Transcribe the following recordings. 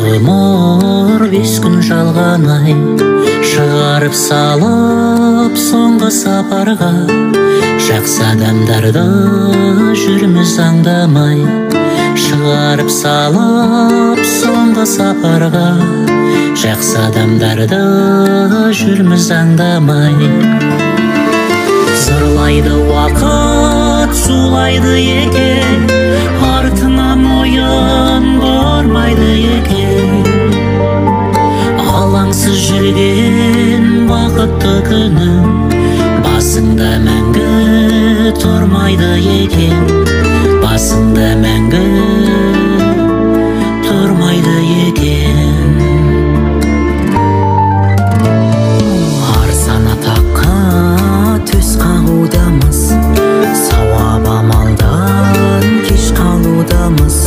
ғұмыр 5 күн жалғанай, шығарып салып соңғы сапарға. Жақсы адамдарды жүрміз аңдамай, шығарып салып соңғы сапарға. Жақсы адамдарды жүрміз аңдамай. Зырлайды уақыт, сулайды екен, артынан ойын бармайды екен. Алаңсыз жүрген бақытты күнім басыңда мәңгі тұрмайды екен, басыңда мәңгі тұрмайды екен. Арзана таққа төс қағудамыз, сауап амалдан кеш қалудамыз.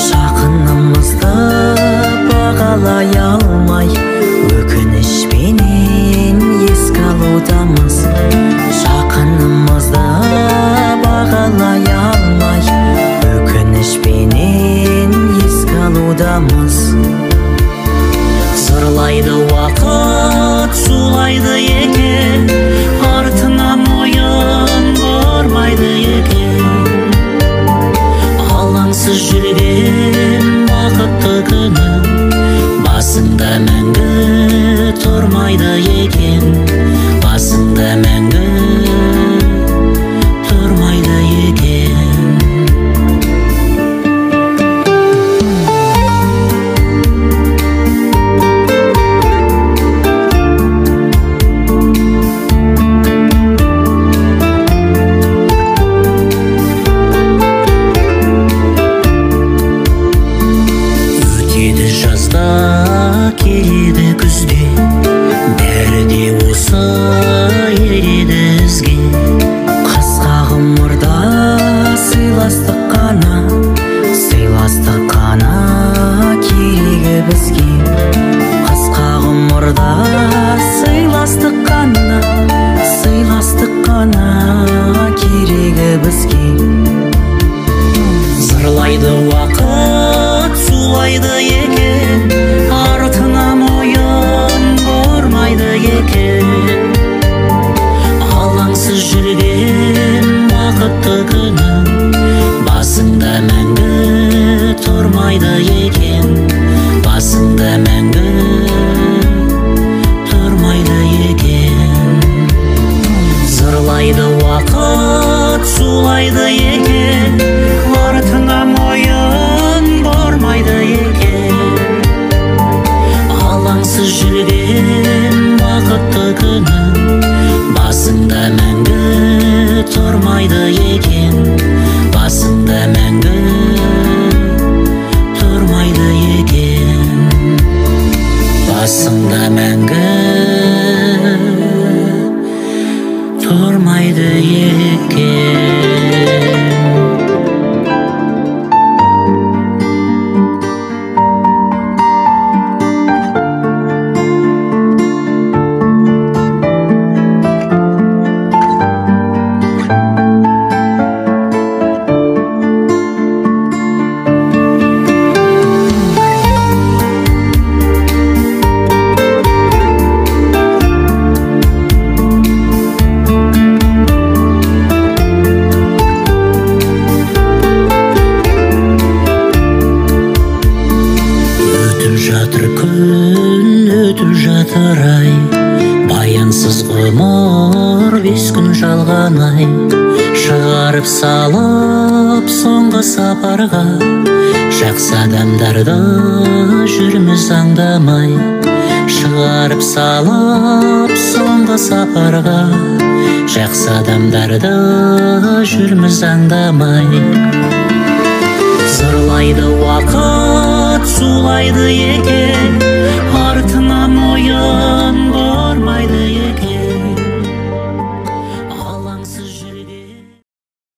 Жақынымызды бағалай алмай, өкінішпенен еске алудамыз. Жақынымызды бағалай алмай, өкінішпенен еске алудамыз. Зырлайды уақыт, сулайды екен, артынан ойын бармайды екен. Алаңсыз жүрген бақытты күнім басыңда мәңгі тұрмайды екен, басыңда мәңгі тұрмайды екен. Келеді күзде, бәрі де осы ереді ізге. Қысқа ғұмырда сыйластық қана, сыйластық қана керегі бізге. Қысқа ғұмырда сыйластық қана, сыйластық қана керегі бізге. Зырлайды уақыт, сулайды екен, артынан ойын бармайды екен. Алаңсыз жүрген бақытты күнім басыңда мәңгі тұрмайды екен, басыңда мәңгі тұрмайды екен. Зырлайды уақыт, сулайды екен, артынан ойын бармайды екен. Алаңсыз жүрген бақытты күнім басыңда мәңгі тұрмайды екен, басыңда мәңгі тұрмайды екен, басыңда мәңгі тұрмайды екен. Жатыр күн, өтіп жатыр ай, баянсыз ғұмыр 5 күн жалғанай. Шығарып салып соңғы сапарға, жақсы адамдарды жүрміз аңдамай. Шығарып салып соңғы сапарға, жақсы адамдарды жүрміз аңдамай. Зырлайды уақыт, сулайды